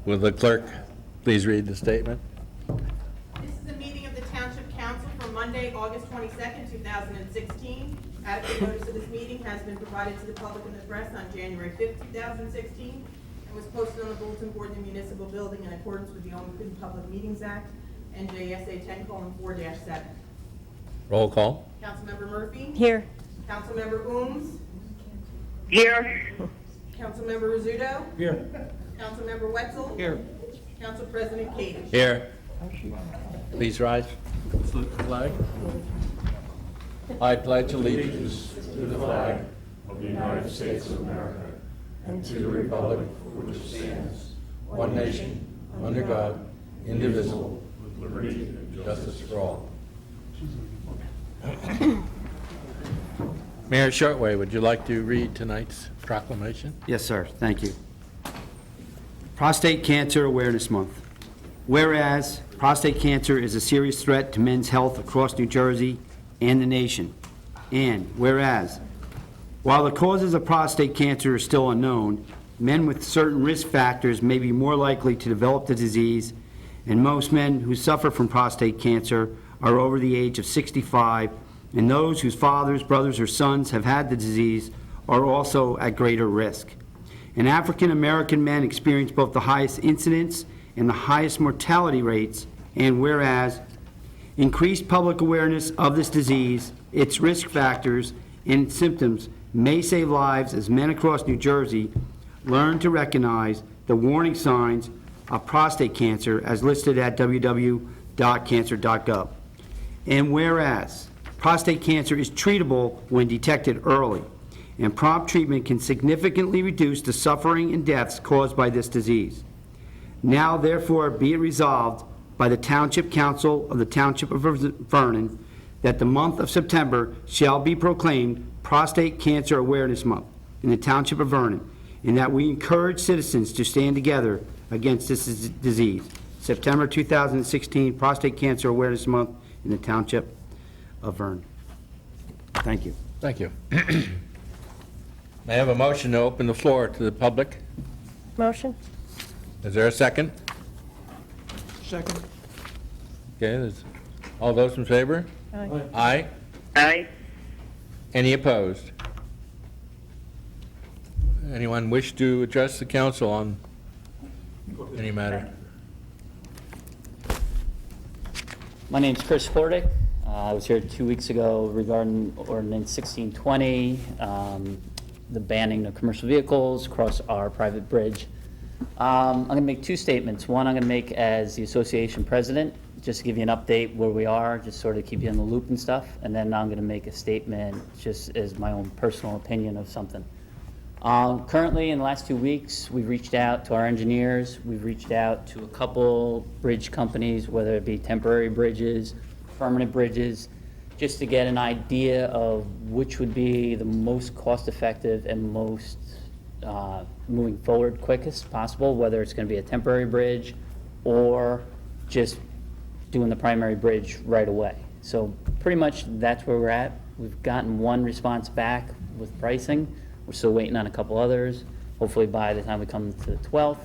Will the clerk please read the statement? This is a meeting of the Township Council for Monday, August 22nd, 2016. Adequate notice of this meeting has been provided to the public and the press on January 5th, 2016, and was posted on the bulletin board in the municipal building in accordance with the Open Public Meetings Act, NJSA 10:4-7. Roll call. Councilmember Murphy? Here. Councilmember Ooms? Here. Councilmember Rizzuto? Here. Councilmember Wetzel? Here. Council President Kadesh? Here. Please rise. Salute the flag. I pledge allegiance to the flag of the United States of America and to the republic for which it stands, one nation, under God, indivisible, with liberty and justice for all. Mayor Shortway, would you like to read tonight's proclamation? Yes, sir. Thank you. Prostate Cancer Awareness Month. Whereas prostate cancer is a serious threat to men's health across New Jersey and the nation. And whereas, while the causes of prostate cancer are still unknown, men with certain risk factors may be more likely to develop the disease, and most men who suffer from prostate cancer are over the age of 65, and those whose fathers, brothers, or sons have had the disease are also at greater risk. And African American men experience both the highest incidence and the highest mortality rates, and whereas increased public awareness of this disease, its risk factors, and its symptoms may save lives as men across New Jersey learn to recognize the warning signs of prostate cancer as listed at www.cancer.gov. And whereas prostate cancer is treatable when detected early, and prompt treatment can significantly reduce the suffering and deaths caused by this disease. Now, therefore, be it resolved by the Township Council of the Township of Vernon that the month of September shall be proclaimed Prostate Cancer Awareness Month in the Township of Vernon, and that we encourage citizens to stand together against this disease. September 2016, Prostate Cancer Awareness Month in the Township of Vernon. Thank you. Thank you. May I have a motion to open the floor to the public? Motion? Is there a second? Second. Okay, all those in favor? Aye. Aye. Aye. Any opposed? Anyone wish to address the council on any matter? My name's Chris Hordick. I was here 2 weeks ago regarding Ordinance 1620, the banning of commercial vehicles across our private bridge. I'm going to make two statements. One, I'm going to make as the association president, just to give you an update where we are, just sort of keep you in the loop and stuff. And then I'm going to make a statement just as my own personal opinion of something. Currently, in the last 2 weeks, we've reached out to our engineers. We've reached out to a couple bridge companies, whether it be temporary bridges, permanent bridges, just to get an idea of which would be the most cost-effective and most moving forward quickest possible, whether it's going to be a temporary bridge or just doing the primary bridge right away. So pretty much that's where we're at. We've gotten one response back with pricing. We're still waiting on a couple others. Hopefully by the time we come to the 12th,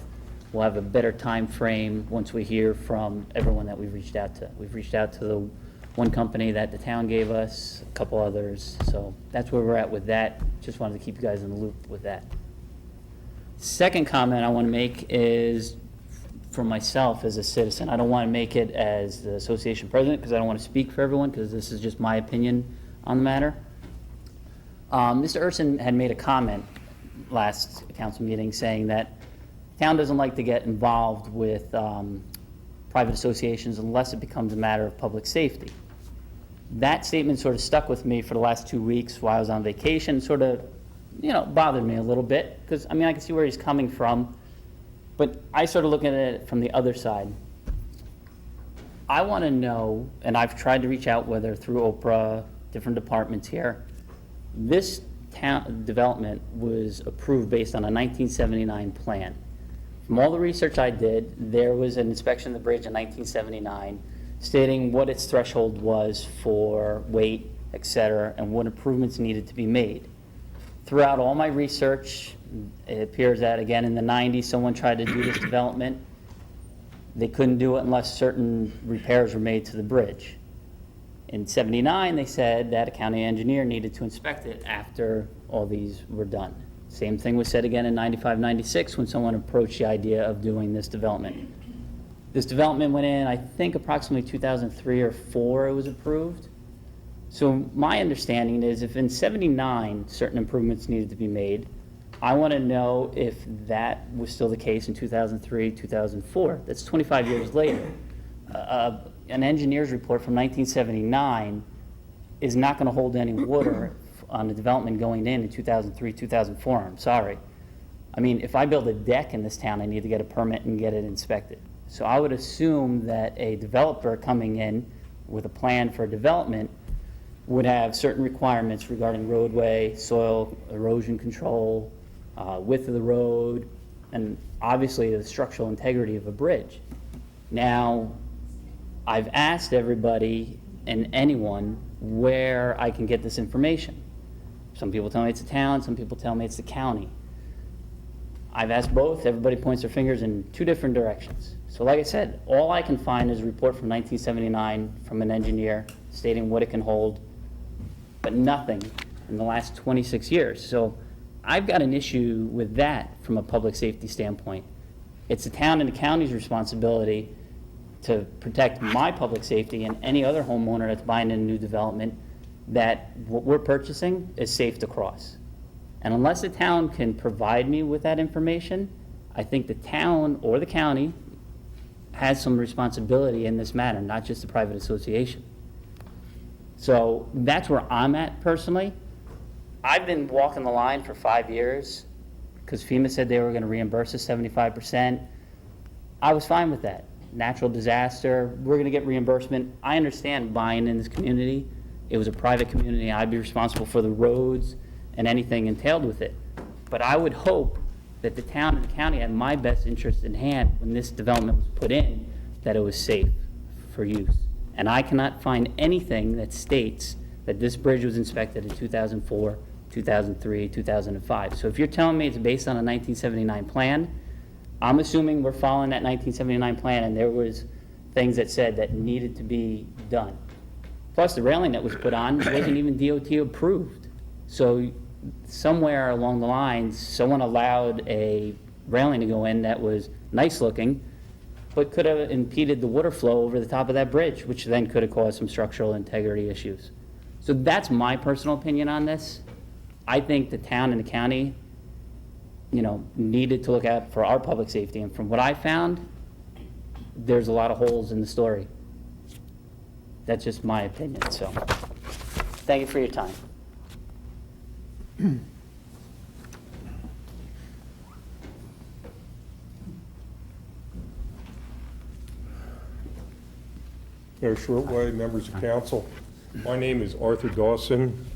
we'll have a better time frame once we hear from everyone that we've reached out to. We've reached out to the one company that the town gave us, a couple others. So that's where we're at with that. Just wanted to keep you guys in the loop with that. Second comment I want to make is for myself as a citizen. I don't want to make it as the association president because I don't want to speak for everyone because this is just my opinion on the matter. Mr. Urson had made a comment last council meeting saying that town doesn't like to get involved with private associations unless it becomes a matter of public safety. That statement sort of stuck with me for the last 2 weeks while I was on vacation, sort of, bothered me a little bit, because, I can see where he's coming from, but I started looking at it from the other side. I want to know, and I've tried to reach out, whether through Oprah, different departments here, this town development was approved based on a 1979 plan. From all the research I did, there was an inspection of the bridge in 1979 stating what its threshold was for weight, et cetera, and what improvements needed to be made. Throughout all my research, it appears that, again, in the 90s, someone tried to do this development. they couldn't do it unless certain repairs were made to the bridge. In 79, they said that a county engineer needed to inspect it after all these were done. Same thing was said again in 95, 96 when someone approached the idea of doing this development. This development went in, I think approximately 2003 or 4 it was approved. So my understanding is if in 79 certain improvements needed to be made, I want to know if that was still the case in 2003, 2004. That's 25 years later. An engineer's report from 1979 is not going to hold any water on the development going in 2003, 2004. I'm sorry. I mean, if I build a deck in this town, I need to get a permit and get it inspected. So I would assume that a developer coming in with a plan for development would have certain requirements regarding roadway, soil erosion control, width of the road, and obviously the structural integrity of a bridge. Now, I've asked everybody and anyone where I can get this information. Some people tell me it's the town, some people tell me it's the county. I've asked both, everybody points their fingers in 2 different directions. So like I said, all I can find is a report from 1979 from an engineer stating what it can hold, but nothing in the last 26 years. So I've got an issue with that from a public safety standpoint. It's the town and the county's responsibility to protect my public safety and any other homeowner that's buying a new development that what we're purchasing is safe to cross. And unless the town can provide me with that information, I think the town or the county has some responsibility in this matter, not just the private association. So that's where I'm at personally. I've been walking the line for 5 years because FEMA said they were going to reimburse us 75%. I was fine with that. Natural disaster, we're going to get reimbursement. I understand buying in this community. It was a private community. I'd be responsible for the roads and anything entailed with it. But I would hope that the town and the county had my best interest in hand when this development was put in, that it was safe for use. And I cannot find anything that states that this bridge was inspected in 2004, 2003, 2005. So if you're telling me it's based on a 1979 plan, I'm assuming we're following that 1979 plan and there was things that said that needed to be done. Plus the railing that was put on wasn't even DOT approved. So somewhere along the lines, someone allowed a railing to go in that was nice looking, but could have impeded the water flow over the top of that bridge, which then could have caused some structural integrity issues. So that's my personal opinion on this. I think the town and the county, needed to look at for our public safety. And from what I found, there's a lot of holes in the story. That's just my opinion, so thank you for your time. Mayor Shortway, members of council. My name is Arthur Dawson.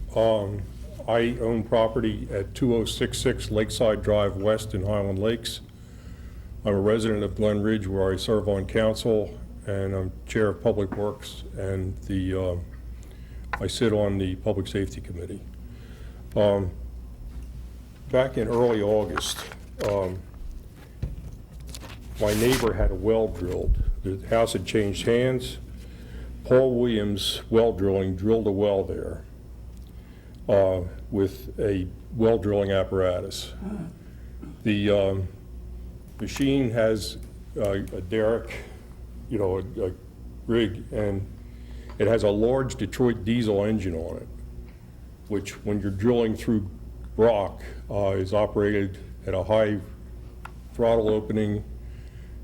I own property at 2066 Lakeside Drive West in Highland Lakes. I'm a resident of Glen Ridge where I serve on council, and I'm chair of Public Works, and I sit on the Public Safety Committee. Back in early August, my neighbor had a well drilled. The house had changed hands. Paul Williams Well Drilling drilled a well there with a well drilling apparatus. The machine has a derrick, a rig, and it has a large Detroit diesel engine on it, which when you're drilling through rock is operated at a high throttle opening,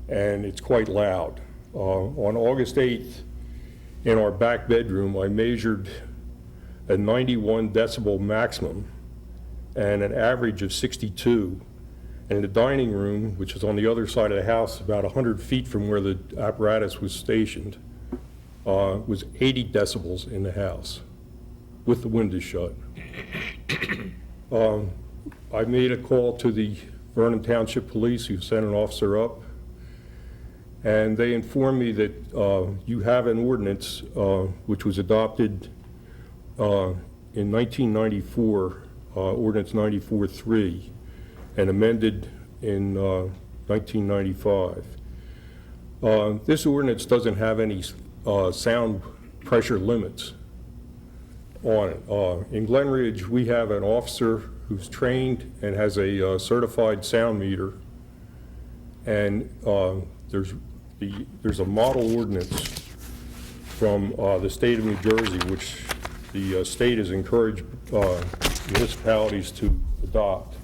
and it's quite loud. On August 8th, in our back bedroom, I measured a 91 decibel maximum and an average of 62. And in the dining room, which is on the other side of the house, about 100 feet from where the apparatus was stationed, was 80 decibels in the house with the windows shut. I made a call to the Vernon Township Police, who sent an officer up, and they informed me that you have an ordinance which was adopted in 1994, Ordinance 94-3, and amended in 1995. This ordinance doesn't have any sound pressure limits on it. In Glen Ridge, we have an officer who's trained and has a certified sound meter, and there's a model ordinance from the state of New Jersey, which the state has encouraged municipalities to adopt.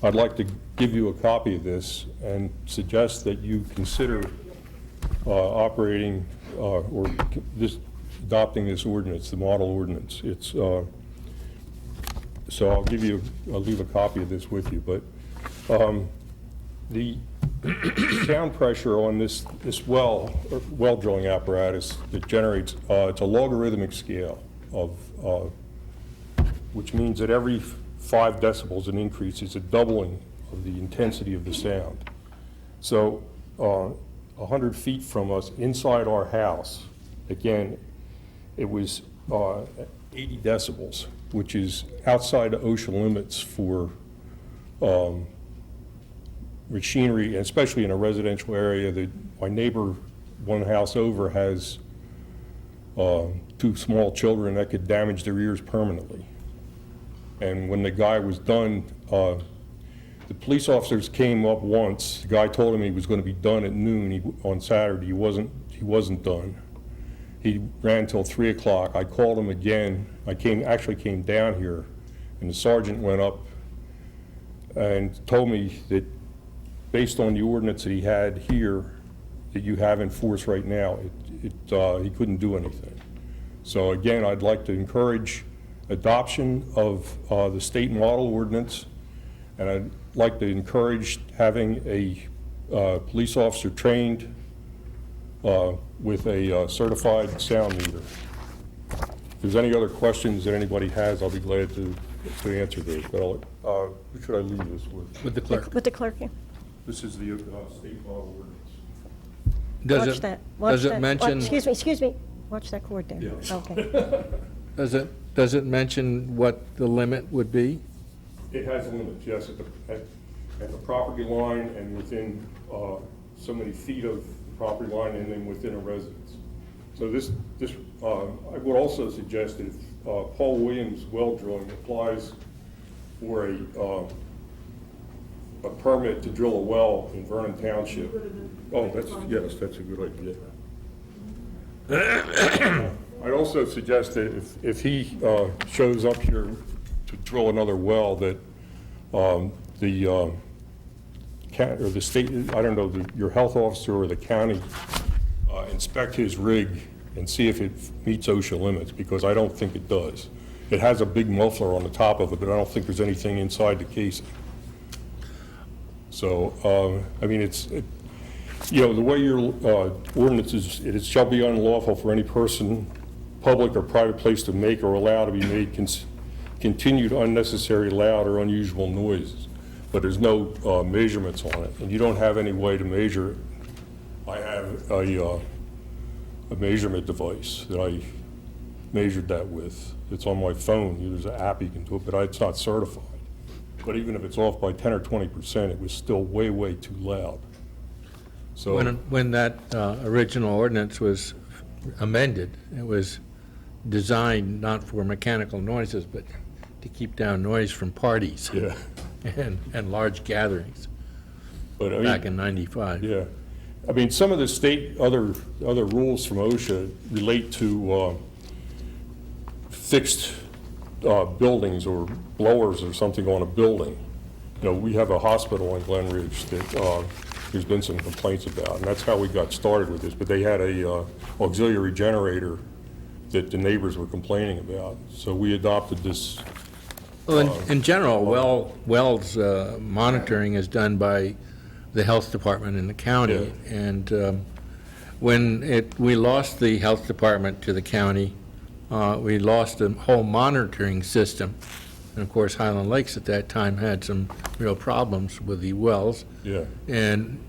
I'd like to give you a copy of this and suggest that you consider operating or adopting this ordinance, the model ordinance. It's so I'll leave a copy of this with you. But the sound pressure on this well drilling apparatus that generates it's a logarithmic scale of which means that every 5 decibels an increase is a doubling of the intensity of the sound. So 100 feet from us inside our house, again, it was 80 decibels, which is outside the OSHA limits for machinery, and especially in a residential area. My neighbor, one house over, has 2 small children that could damage their ears permanently. And when the guy was done, the police officers came up once. The guy told him he was going to be done at noon on Saturday. He wasn't done. He ran till 3 o'clock. I called him again. I actually came down here, and the sergeant went up and told me that based on the ordinance that he had here that you have in force right now, he couldn't do anything. So again, I'd like to encourage adoption of the state model ordinance, and I'd like to encourage having a police officer trained with a certified sound meter. If there's any other questions that anybody has, I'll be glad to answer those. But who should I leave this with? With the clerk. With the clerk, yeah. This is the state model ordinance. Watch that. Watch Does it that. mention? Excuse me. Watch that cord there. Yeah. Okay. Does it mention what the limit would be? It has limits, yes, at the property line and within so many feet of the property line, and then within a residence. So I would also suggest that if Paul Williams well drilling applies for a permit to drill a well in Vernon Township. Oh, that's a good idea. I'd also suggest that if he shows up here to drill another well, that the state, I don't know, your health officer or the county inspect his rig and see if it meets OSHA limits, because I don't think it does. It has a big muffler on the top of it, but I don't think there's anything inside the casing. So, I mean, the way your ordinance is, it shall be unlawful for any person, public or private place, to make or allow to be made continued unnecessary, loud, or unusual noises. But there's no measurements on it, and you don't have any way to measure it. I have a measurement device that I measured that with. It's on my phone. There's an app you can do it, but it's not certified. But even if it's off by 10 or 20%, it was still way, way too loud. So When that original ordinance was amended, it was designed not for mechanical noises, but to keep down noise from parties. yeah, and large gatherings but I mean, back in '95. yeah, I mean, some of the state other rules from OSHA relate to fixed buildings or blowers or something on a building. You know, we have a hospital in Glen Ridge that there's been some complaints about, and that's how we got started with this. But they had a auxiliary generator that the neighbors were complaining about, so we adopted this. Well, in general, wells monitoring is done by the health department in the county. Yeah. And when we lost the health department to the county, we lost the whole monitoring system. And of course, Highland Lakes at that time had some real problems with the wells. Yeah. And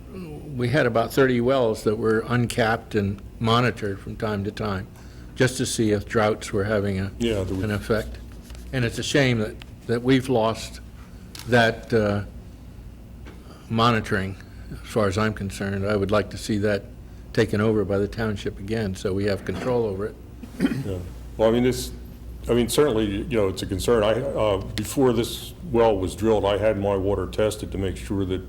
we had about 30 wells that were uncapped and monitored from time to time, just to see if droughts were having an effect. And it's a shame that we've lost that monitoring, as far as I'm concerned. I would like to see that taken over by the township again, so we have control over it. Yeah. Well, certainly, it's a concern. Before this well was drilled, I had my water tested to make sure that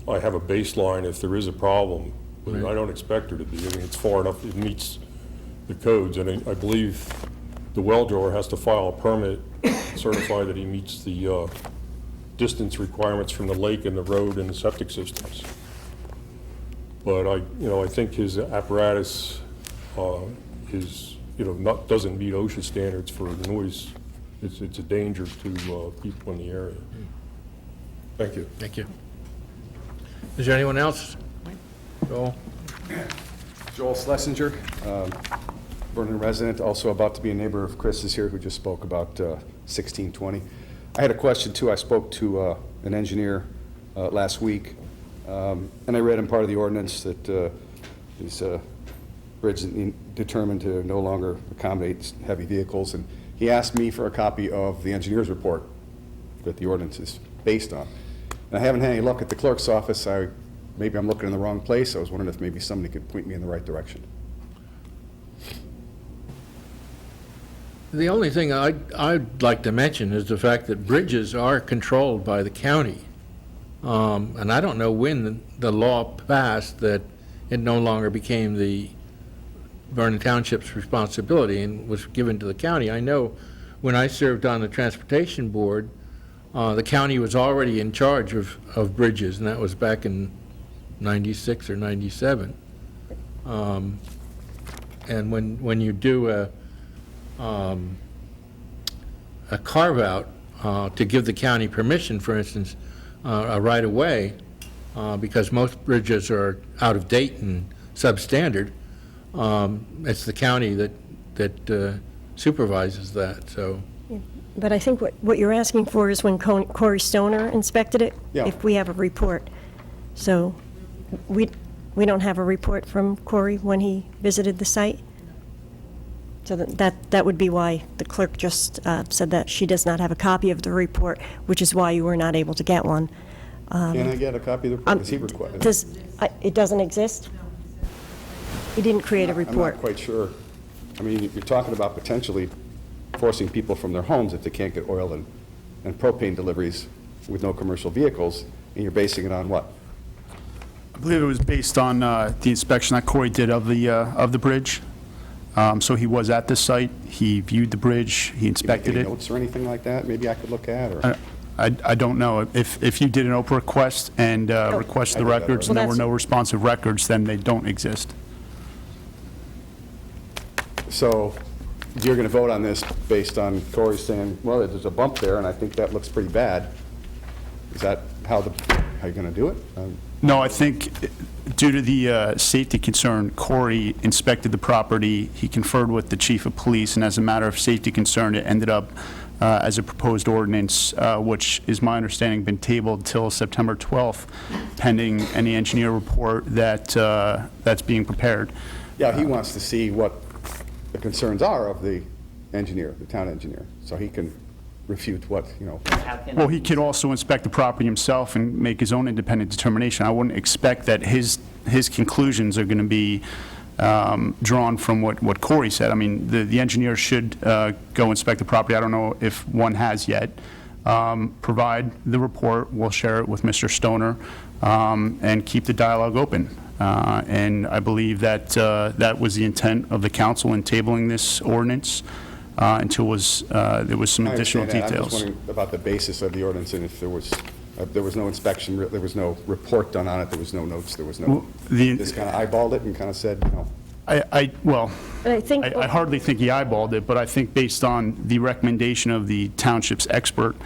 I have a baseline if there is a problem. But I don't expect there to be. It's far enough, it meets the codes, and I believe the well driller has to file a permit, certify that he meets the distance requirements from the lake and the road and the septic systems. But I think his apparatus doesn't meet OSHA standards for noise. It's a danger to people in the area. Thank you. Thank you. Is there anyone else? Joel? Joel Schlesinger, Vernon resident, also about to be a neighbor of Chris's here, who just spoke about 1620. I had a question too. I spoke to an engineer last week, and I read in part of the ordinance that his bridge is determined to no longer accommodate heavy vehicles, and he asked me for a copy of the engineer's report that the ordinance is based on. And I haven't had any luck at the clerk's office. Maybe I'm looking in the wrong place. I was wondering if maybe somebody could point me in the right direction. The only thing I'd like to mention is the fact that bridges are controlled by the county. And I don't know when the law passed that it no longer became the Vernon Township's responsibility and was given to the county. I know when I served on the Transportation Board, the county was already in charge of bridges, and that was back in 96 or 97. And when you do a carve-out to give the county permission, for instance, a right-of-way, because most bridges are out of date and substandard, it's the county that supervises that, so. But I think what you're asking for is when Corey Stoner inspected it, Yeah. if we have a report. So we don't have a report from Corey when he visited the site. So that would be why the clerk just said that she does not have a copy of the report, which is why you were not able to get one. Can I get a copy of the report? Is he required? It doesn't exist? He didn't create a I'm report. not quite sure. I mean, you're talking about potentially forcing people from their homes if they can't get oil and propane deliveries with no commercial vehicles, and you're basing it on what? I believe it was based on the inspection that Corey did of the bridge. So he was at the site, he viewed the bridge, he You make inspected any it. notes or anything like that maybe I could look at, or? I don't know. If you did an OPA request and requested the I did that records and already. there were no responsive records, then they don't exist. So you're going to vote on this based on Corey saying, well, there's a bump there, and I think that looks pretty bad. Is that how you're going to do it? No, I think due to the safety concern, Corey inspected the property, he conferred with the chief of police, and as a matter of safety concern, it ended up as a proposed ordinance, which is my understanding been tabled till September 12th, pending any engineer report that's being prepared. Yeah, he wants to see what the concerns are of the engineer, the town engineer, so he can refute what, Well, he could also inspect the property himself and make his own independent determination. I wouldn't expect that his conclusions are going to be drawn from what Corey said. I mean, the engineer should go inspect the property. I don't know if one has yet. Provide the report. We'll share it with Mr. Stoner and keep the dialogue open. And I believe that that was the intent of the council in tabling this ordinance until there was some I additional understand that. I'm details. just wondering about the basis of the ordinance, and if there was no inspection, there was no report done on it, there was no notes, there was no, just kind of eyeballed it and kind of said, Well, But I think, I hardly think he eyeballed it, but I think based on the recommendation of the township's expert,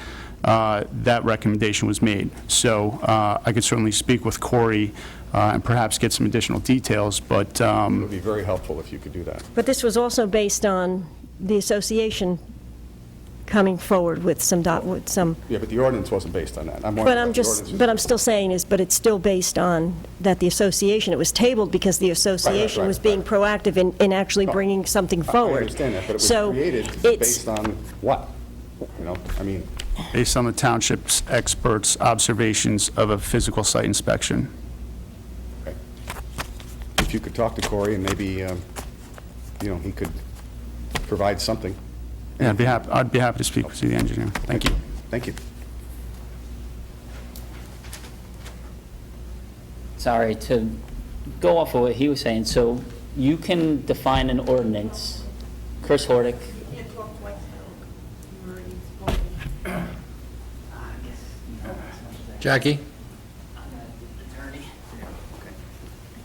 that recommendation was made. So I could certainly speak with Corey and perhaps get some additional details, but it would be very helpful if you could do that. but this was also based on the association coming forward with some. Yeah, but the ordinance wasn't based on that. I'm wondering about the ordinance. But I'm still saying is, but it's still based on that the association, it was tabled because the association was being proactive in actually bringing something forward. I understand that, but it was So created it's- based on what? I mean, based on the township's experts' observations of a physical site inspection. okay. if you could talk to Corey and maybe, he could provide something. Yeah, I'd be happy to speak with the engineer. Thank you. Thank you. Sorry, to go off of what he was saying, so you can define an ordinance, Chris Hordick, Can't talk twice. You already spoken. Jackie?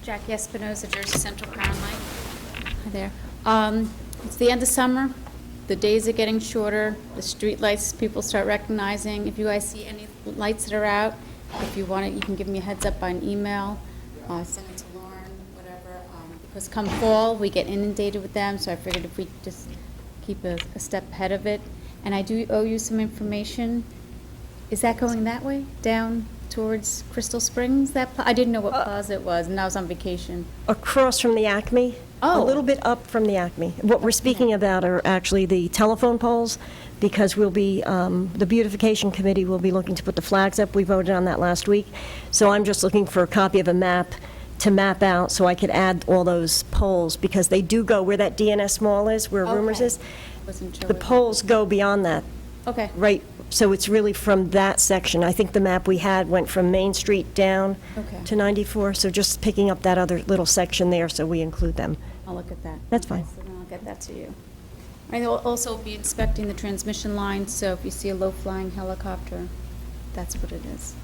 Jackie Espinoza, Jersey Central Crown Light. Hi there. It's the end of summer. The days are getting shorter. The street lights, people start recognizing. If you guys see any lights that are out, if you want it, you can give me a heads up by an email. Send it to Lauren, whatever. Because come fall, we get inundated with them, so I figured if we just keep a step ahead of it. And I do owe you some information. Is that going that way, down towards Crystal Springs? I didn't know what plaza it was, and I was on vacation. Across from the Acme. A Oh. little bit up from the Acme. What we're speaking about are actually the telephone poles, because we'll be, the beautification committee will be looking to put the flags up. We voted on that last week. So I'm just looking for a copy of a map to map out so I could add all those poles, because they do go where that DNS mall is, where Rumors Okay. is. Wasn't sure. The what- poles go beyond that, Okay. right? So it's really from that section. I think the map we had went from Main Street down Okay. to 94, so just picking up that other little section there, so we include them. I'll look at that. That's Okay, fine. So then I'll get that to you. I will also be inspecting the transmission lines, so if you see a low-flying helicopter, that's what it is.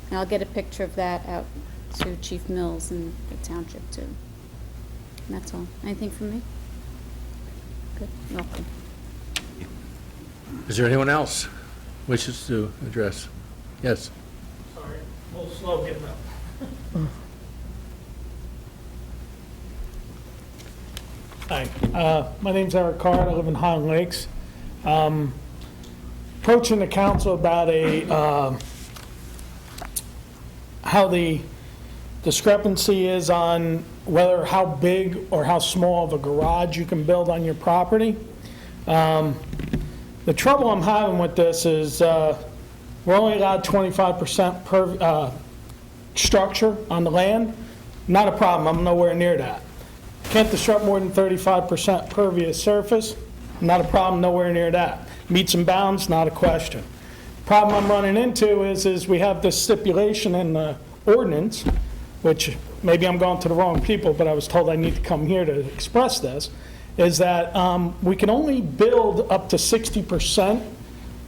And I'll get a picture of that out to Chief Mills and the township, too. And that's all. Anything from me? Good, welcome. Is there anyone else wishes to address? Yes. Sorry, a little slow getting up. Hi, my name's Eric Card, I live in Highland Lakes. Approaching the council about how the discrepancy is on whether how big or how small of a garage you can build on your property. The trouble I'm having with this is we're only allowed 25% per structure on the land. Not a problem, I'm nowhere near that. Can't disrupt more than 35% pervious surface. Not a problem, nowhere near that. Meets and bounds, not a question. Problem I'm running into is we have this stipulation in the ordinance, which maybe I'm going to the wrong people, but I was told I need to come here to express this, is that we can only build up to 60%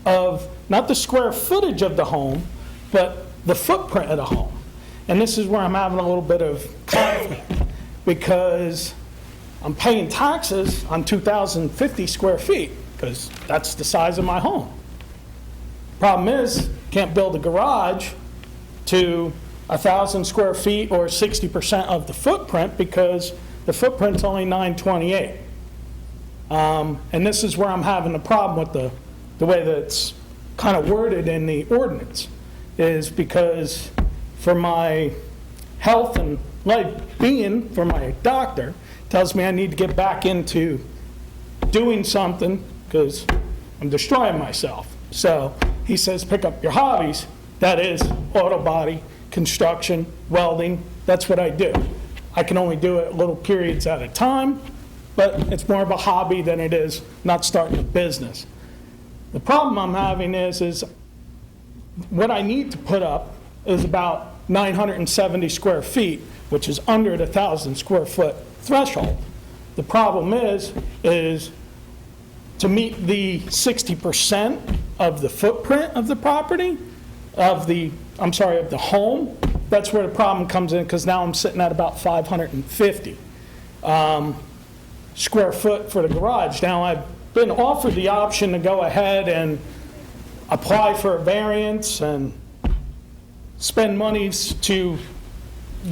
of, not the square footage of the home, but the footprint of the home. And this is where I'm having a little bit of conflict, because I'm paying taxes on 2,050 square feet, because that's the size of my home. Problem is, can't build a garage to 1,000 square feet or 60% of the footprint, because the footprint's only 928. And this is where I'm having a problem with the way that it's kind of worded in the ordinance, is because for my health and life being, for my doctor, tells me I need to get back into doing something because I'm destroying myself. So he says, pick up your hobbies. That is auto body, construction, welding. That's what I do. I can only do it little periods at a time, but it's more of a hobby than it is not starting a business. The problem I'm having is what I need to put up is about 970 square feet, which is under the 1,000 square foot threshold. The problem is to meet the 60% of the footprint of the property, of the home, that's where the problem comes in, because now I'm sitting at about 550 square foot for the garage. Now, I've been offered the option to go ahead and apply for a variance and spend monies to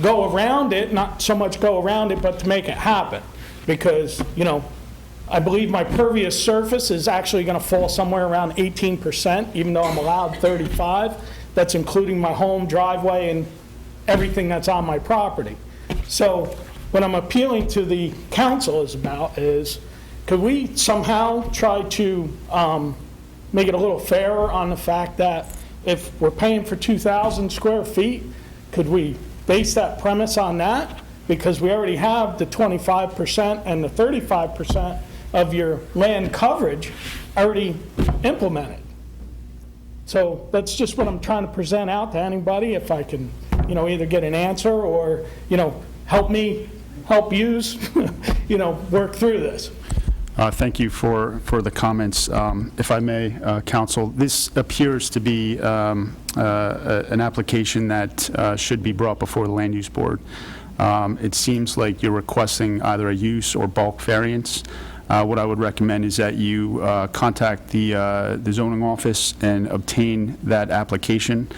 go around it, not so much go around it, but to make it happen. Because, I believe my pervious surface is actually going to fall somewhere around 18%, even though I'm allowed 35. That's including my home, driveway, and everything that's on my property. So what I'm appealing to the council is could we somehow try to make it a little fairer on the fact that if we're paying for 2,000 square feet, could we base that premise on that? because we already have the 25% and the 35% of your land coverage already implemented. So that's just what I'm trying to present out to anybody, if I can, either get an answer or, help me, help yous, work through this. Thank you for the comments. If I may, Council, this appears to be an application that should be brought before the Land Use Board. It seems like you're requesting either a use or bulk variance. What I would recommend is that you contact the zoning office and obtain that application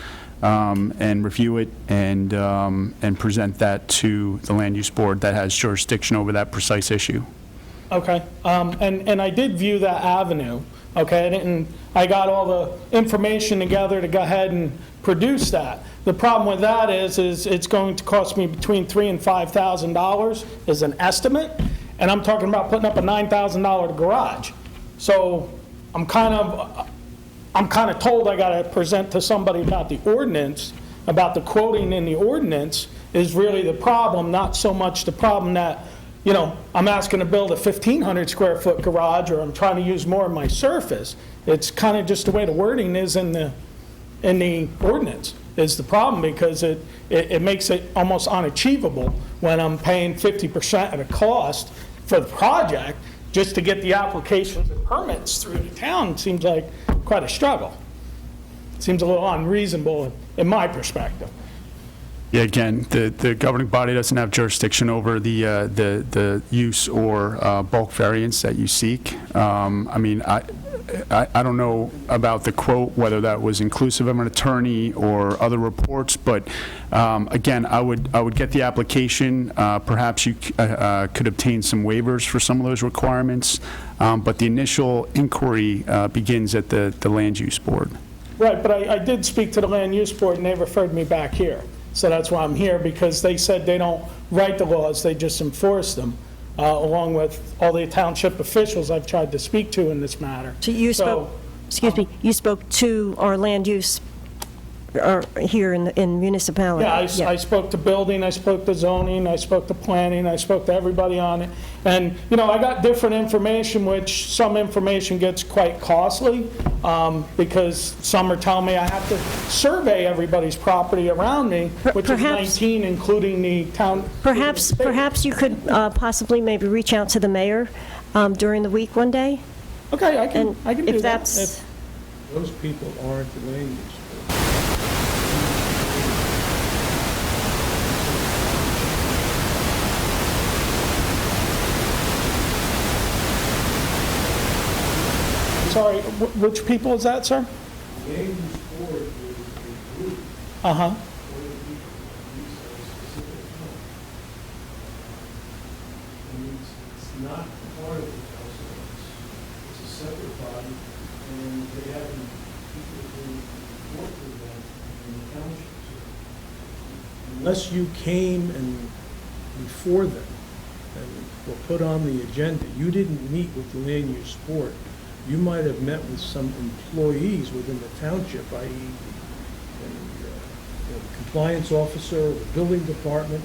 and review it and present that to the Land Use Board that has jurisdiction over that precise issue. Okay, and I did view that avenue, okay? I got all the information together to go ahead and produce that. The problem with that is it's going to cost me between $3,000 and $5,000 is an estimate, and I'm talking about putting up a $9,000 garage. So I'm kind of told I got to present to somebody about the ordinance, about the quoting in the ordinance is really the problem, not so much the problem that, I'm asking to build a 1,500 square foot garage, or I'm trying to use more of my surface. It's kind of just the way the wording is in the ordinance is the problem, because it makes it almost unachievable when I'm paying 50% of the cost for the project just to get the applications and permits through the town. It seems like quite a struggle. It seems a little unreasonable in my perspective. Yeah, again, the governing body doesn't have jurisdiction over the use or bulk variance that you seek. I mean, I don't know about the quote, whether that was inclusive of an attorney or other reports, but again, I would get the application. Perhaps you could obtain some waivers for some of those requirements, but the initial inquiry begins at the Land Use Board. Right, but I did speak to the Land Use Board, and they referred me back here. So that's why I'm here, because they said they don't write the laws, they just enforce them, along with all the township officials I've tried to speak to in this matter. So you spoke, excuse me, you spoke to our land use here in municipality? Yeah, I spoke to building, I spoke to zoning, I spoke to planning, I spoke to everybody on it. And, I got different information, which some information gets quite costly, because some are telling me I have to survey everybody's property around me, which is 19, including the town. Perhaps you could possibly maybe reach out to the mayor during the week one day? Okay, I can do if that. that's... Those people aren't the land use board. Sorry, which people is that, sir? Land use board is a group. Uh-huh. One of the people who use a specific home. And it's not part of the council. It's a separate body, and they have people who work with them in the township. Unless you came and before them and were put on the agenda, you didn't meet with the land use board. You might have met with some employees within the township, i.e. the compliance officer, the building department.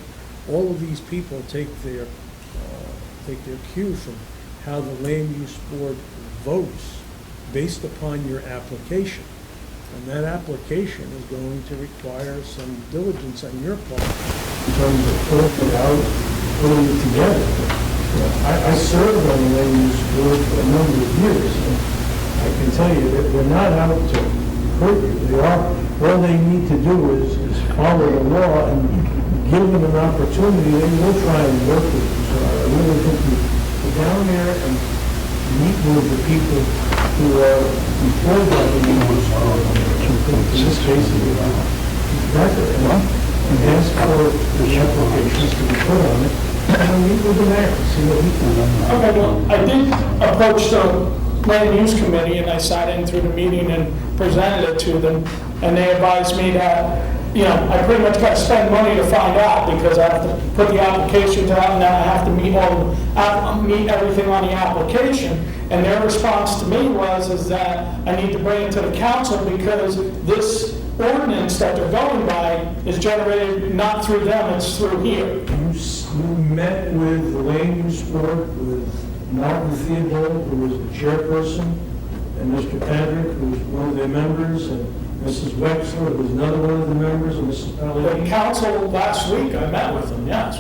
All of these people take their cue from how the land use board votes based upon your application. And that application is going to require some diligence on your part in terms of putting it out, putting it together. I served on the land use board for a number of years, and I can tell you that they're not out to hurt you. They are, all they need to do is follow the law and give them an opportunity. They will try and work with you. So I really think you go down there and meet with the people who are employed by the land use board. In this case, the record, and ask for the applications to be put on it. Meet with the mayor, see what he can do. Okay, well, I did approach the land use committee, and I sat in through the meeting and presented it to them, and they advised me that, I pretty much got to spend money to find out, because I have to put the applications out, and then I have to meet everything on the application. And their response to me is that I need to bring it to the council, because this ordinance that they're going by is generated not through them, it's through here. met with the land use board, with Martin Theobald, who was the chairperson, and Mr. Patrick, who was one of their members, and Mrs. Wexler, who was another one of the members, and Mrs. The Pellegrini. council last week, I met with them, yes.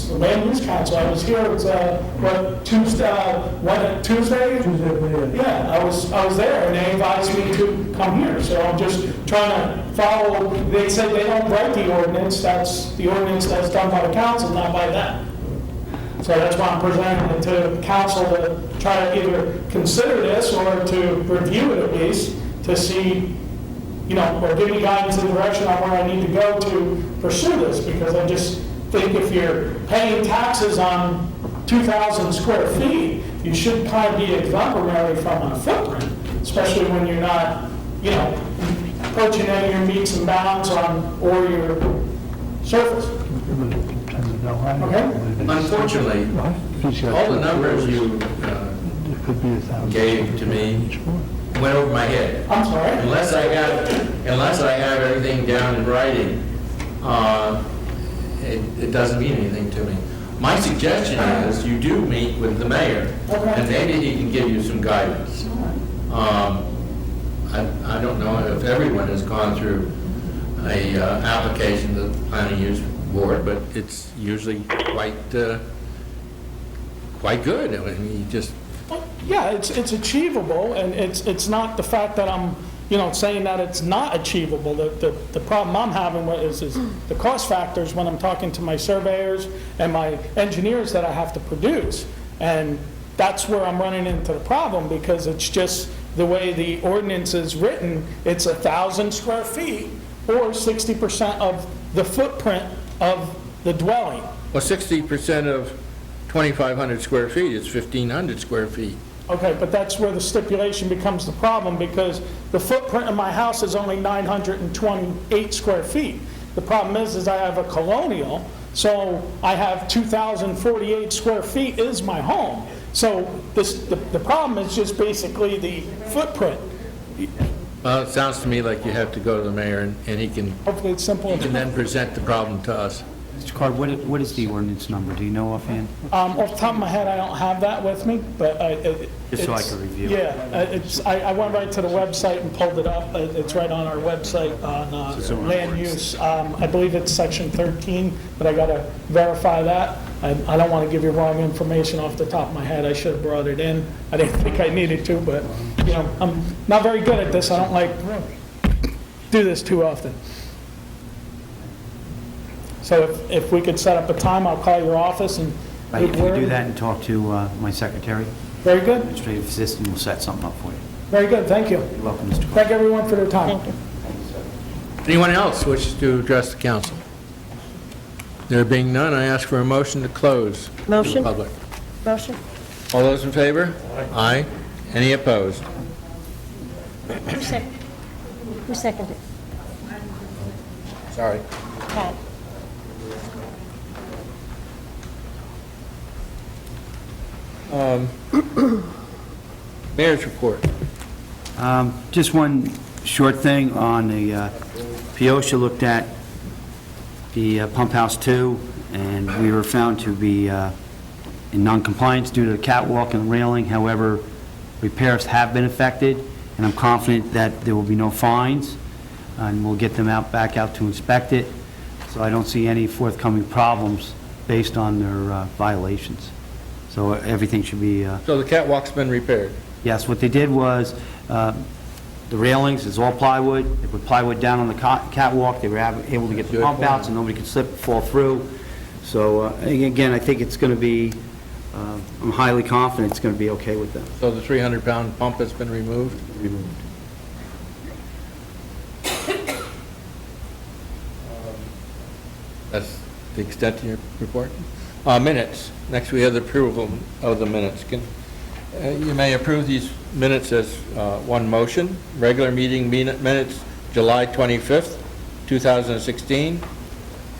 The land use council, I was here, it's, Tuesday? Tuesday, yeah. Yeah, I was there, and they advised me to come here, so I'm just trying to follow, they said they don't write the ordinance, that's the ordinance that's done by the council, not by them. So that's why I'm presenting it to council to try to either consider this or to review it at least, to see, you know, or give me guidance and direction on where I need to go to pursue this, because I just think if you're paying taxes on 2,000 square feet, you should kind of be exemplary from a footprint, especially when you're not, you know, approaching any of your meets and bounds on, or your surface. Okay? Unfortunately, all the numbers you gave to me went over my head. I'm sorry? Unless I have everything down in writing, it doesn't mean anything to me. My suggestion is you do meet with the mayor, and maybe he can give you some guidance. I don't know if everyone has gone through a application to the planning use board, but it's usually quite good. I mean, you just, Yeah, it's achievable, and it's not the fact that I'm, you know, saying that it's not achievable. The problem I'm having with is the cost factors when I'm talking to my surveyors and my engineers that I have to produce. And that's where I'm running into the problem, because it's just the way the ordinance is written, it's 1,000 square feet or 60% of the footprint of the dwelling. well, 60% of 2,500 square feet is 1,500 square feet. Okay, but that's where the stipulation becomes the problem, because the footprint of my house is only 928 square feet. The problem is I have a colonial, so I have 2,048 square feet is my home. So the problem is just basically the footprint. Well, it sounds to me like you have to go to the mayor, and he can Hopefully it's simple. then present the problem to us. Mr. Card, what is the ordinance number? Do you know offhand? Off the top of my head, I don't have that with me, but Just so I it's- can review it. Yeah, I went right to the website and pulled it up. It's right on our website on land use. I believe it's section 13, but I got to verify that. I don't want to give you wrong information off the top of my head. I should have brought it in. I didn't think I needed to, but, you know, I'm not very good at this. I don't like do this too often. So if we could set up a time, I'll call your office and. Right, if you do that and talk to my secretary, Very good, administrative assistant, we'll set something up for you. very good, thank you. You're welcome, Mr. Card. Thank everyone for their time. Thank you. Anyone else wishes to address the council? There being none, I ask for a motion to close. to the Motion? public. Motion? All those in favor? Aye. Any opposed? Who seconded? Sorry. Pat. Mayor's report. Just one short thing on the, Piosha looked at the Pump House 2, and we were found to be in non-compliance due to the catwalk and railing. However, repairs have been effected, and I'm confident that there will be no fines, and we'll get them back out to inspect it. So I don't see any forthcoming problems based on their violations. So everything should be So the catwalk's been repaired. yes, what they did was, the railings is all plywood. They put plywood down on the catwalk. They were able to get the Good pump point. out so nobody could slip and fall through. So again, I think it's going to be, I'm highly confident it's going to be okay with them. So the 300-pound pump has been removed? Removed. That's the extent of your report? Minutes. Next, we have the approval of the minutes. You may approve these minutes as one motion. Regular meeting minutes, July 25th, 2016.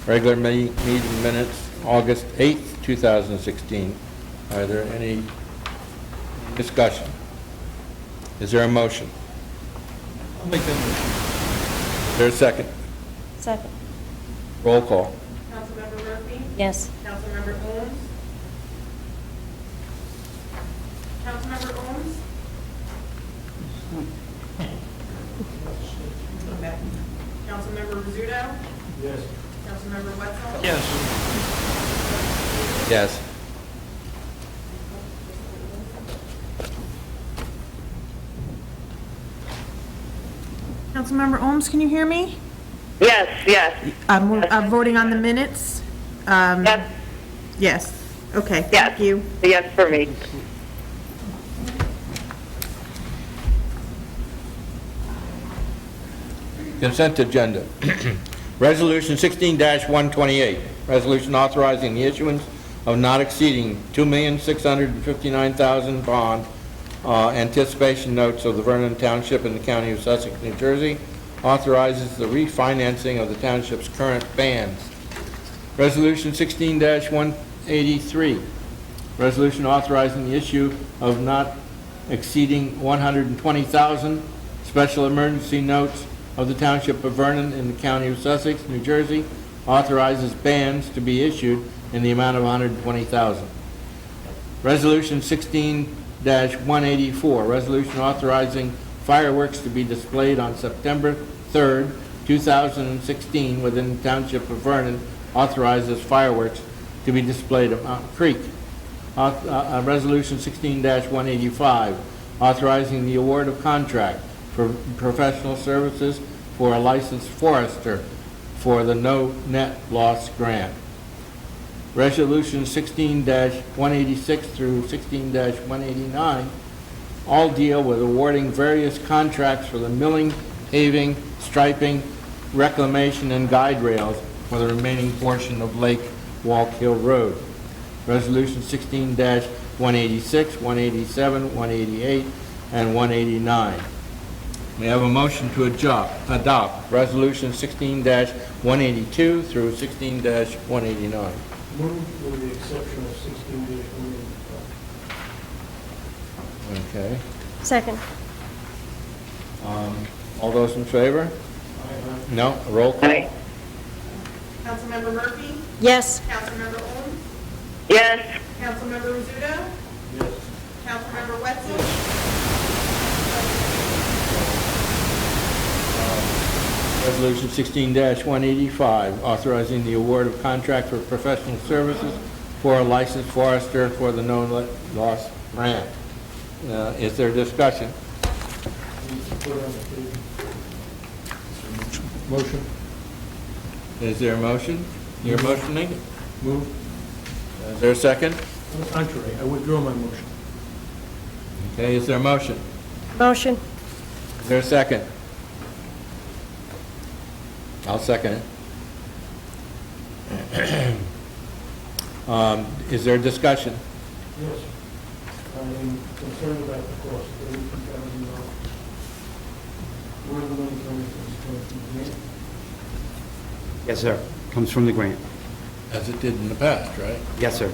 Regular meeting minutes, August 8th, 2016. Are there any discussion? Is there a motion? I'll make that motion. Is there a second? Second. Roll call. Councilmember Murphy? Yes. Councilmember Holmes? Councilmember Holmes? Okay. Councilmember Rizzuto? Yes. Councilmember Wetzel? Yes. Yes. Councilmember Holmes, can you hear me? Yes, yes. I'm voting on the minutes. Yes, Yes. Okay, yes. thank you. Yes for me. Consent agenda. Resolution 16-128, resolution authorizing the issuance of not exceeding $2,659,000 bond anticipation notes of the Vernon Township in the County of Sussex, New Jersey, authorizes the refinancing of the township's current bands. Resolution 16-183, resolution authorizing the issue of not exceeding 120,000 special emergency notes of the Township of Vernon in the County of Sussex, New Jersey, authorizes bands to be issued in the amount of 120,000. Resolution 16-184, resolution authorizing fireworks to be displayed on September 3rd, 2016 within the Township of Vernon, authorizes fireworks to be displayed at Mountain Creek. Resolution 16-185, authorizing the award of contract for professional services for a licensed forester for the no net loss grant. Resolution 16-186 through 16-189 all deal with awarding various contracts for the milling, paving, striping, reclamation, and guide rails for the remaining portion of Lake Walk-Hill Road. Resolution 16-186, 187, 188, and 189. We have a motion to adopt Resolution 16-182 through 16-189. Move with the exception of 16-185. Okay. Second. All those in favor? No, roll call. Aye. Councilmember Murphy? Yes. Councilmember Holmes? Yes, Councilmember Rizzuto? Yes. Councilmember Wetzel? Resolution 16-185, authorizing the award of contract for professional services for a licensed forester for the no loss grant. Is there discussion? Motion. Is there a motion? You're motioning? Move. Is there a second? Contrary, I withdraw my motion. Okay, is there a motion? Motion. Is there a second? I'll second it. Is there discussion? Yes. I am concerned about the cost, $32,000. Where the money coming from? Is it coming from the grant? Yes, sir. Comes from the grant. As it did in the past, right? Yes, sir.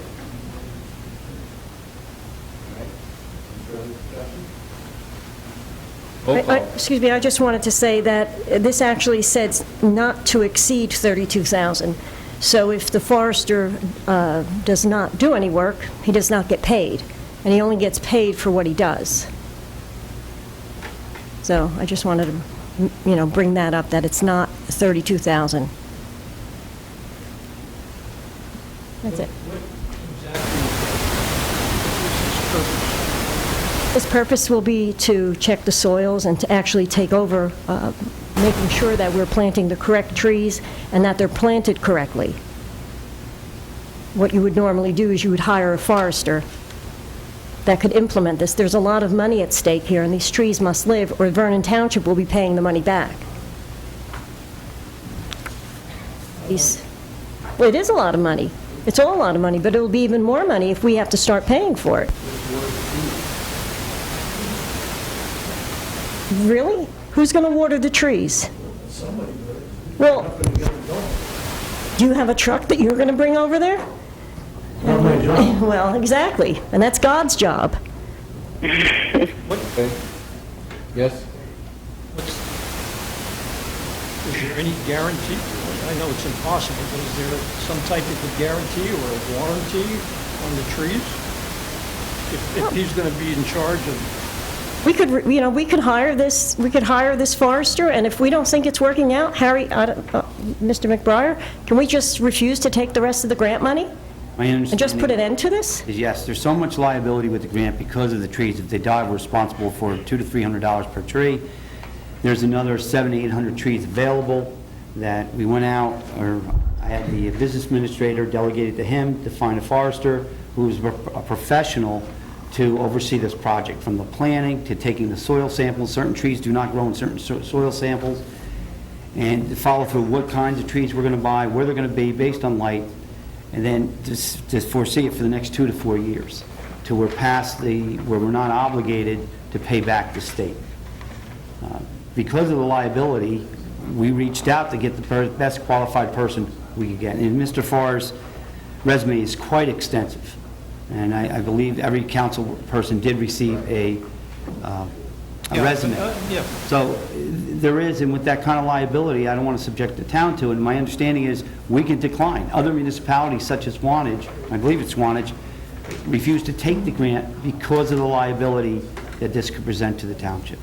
Roll call. Excuse me, I just wanted to say that this actually says not to exceed 32,000. So if the forester does not do any work, he does not get paid, and he only gets paid for what he does. So I just wanted to, bring that up, that it's not 32,000. That's it. His purpose will be to check the soils and to actually take over, making sure that we're planting the correct trees and that they're planted correctly. What you would normally do is you would hire a forester that could implement this. There's a lot of money at stake here, and these trees must live, or Vernon Township will be paying the money back. Well, it is a lot of money. It's all a lot of money, but it'll be even more money if we have to start paying for it. Really? Who's going to water the trees? Well, do you have a truck that you're going to bring over there? Not my job. Well, exactly, and that's God's job. Okay. Yes? Is there any guarantee? I know it's impossible, but is there some type of a guarantee or a warranty on the trees? If he's going to be in charge of, We could, we could hire this forester, and if we don't think it's working out, Harry, Mr. McBriar, can we just refuse to take the rest of the grant money My and just put an understanding end to this? is, yes, there's so much liability with the grant because of the trees. If they die, we're responsible for $200 to $300 per tree. There's another 700 to 800 trees available that we went out, or I had the business administrator delegated to him to find a forester who's a professional to oversee this project, from the planning to taking the soil samples. Certain trees do not grow in certain soil samples, and to follow through what kinds of trees we're going to buy, where they're going to be based on light, and then to foresee it for the next 2 to 4 years, till we're past where we're not obligated to pay back the state. Because of the liability, we reached out to get the best qualified person we could get. And Mr. Farr's resume is quite extensive. And I believe every council person did receive a resume. yeah. So there is, and with that kind of liability, I don't want to subject the town to it. And my understanding is we can decline. Other municipalities such as Wantage, I believe it's Wantage, refused to take the grant because of the liability that this could present to the township.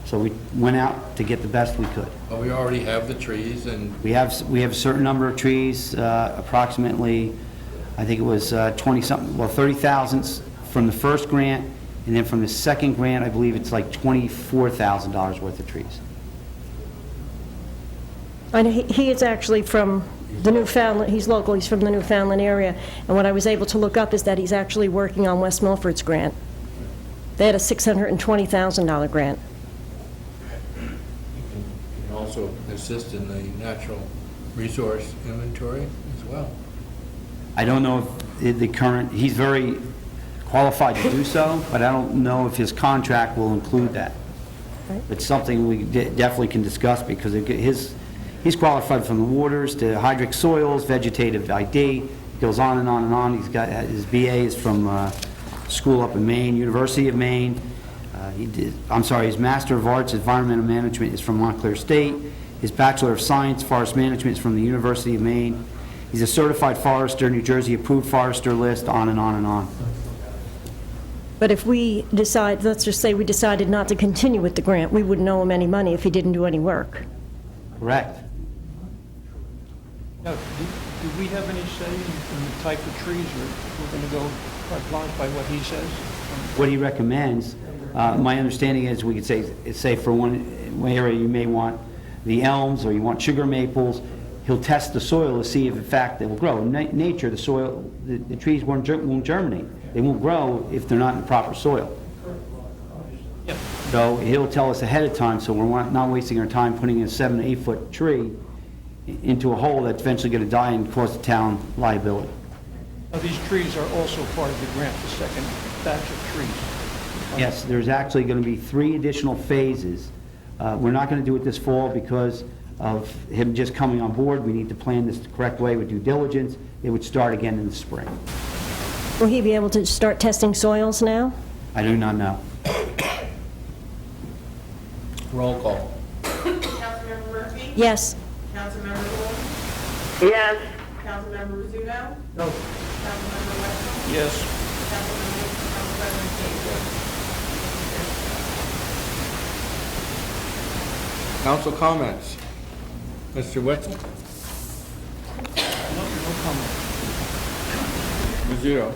So we went out to get the best we could. But we already have the trees, and We have a certain number of trees, approximately, I think it was 20-something, well, 30,000 from the first grant, and then from the second grant, I believe it's like $24,000 worth of trees. And he is actually from the Newfoundland, he's local, he's from the Newfoundland area, and what I was able to look up is that he's actually working on West Milford's grant. They had a $620,000 grant. can also assist in the natural resource inventory as well. I don't know if the current, he's very qualified to do so, but I don't know if his contract will include that. Right. It's something we definitely can discuss, because he's qualified from the waters to hydric soils, vegetative ID, goes on and on and on. He's got, his BA is from school up in Maine, University of Maine. His Master of Arts, Environmental Management, is from Montclair State. His Bachelor of Science, Forest Management, is from the University of Maine. He's a certified forester, New Jersey approved forester list, on and on and on. But if we decide, let's just say we decided not to continue with the grant, we wouldn't owe him any money if he didn't do any work. Correct. now, do we have any say in the type of trees, or we're going to go carte blanche by what he says? What he recommends, my understanding is, we could say for one area you may want the elms, or you want sugar maples. He'll test the soil to see if in fact they will grow. In nature, the soil, the trees won't germinate. They won't grow if they're not in the proper soil. Yeah. So he'll tell us ahead of time, so we're not wasting our time putting a 7 to 8 foot tree into a hole that's eventually going to die and cause the town liability. Now, these trees are also part of the grant, the second batch of trees. Yes, there's actually going to be 3 additional phases. We're not going to do it this fall because of him just coming on board. We need to plan this the correct way with due diligence. It would start again in the spring. Will he be able to start testing soils now? I do not know. Roll call. Councilmember Murphy? Yes. Councilmember Gould? Yes. Councilmember Rizzuto? No. Councilmember Wetzel? Yes. Council President King? Council comments. Mr. Wetzel? No comment. Rizzuto?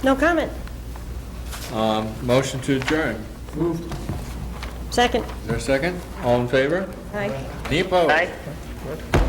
No comment. Motion to adjourn. Second. Is there a second? All in favor? Aye. Any opposed? Aye.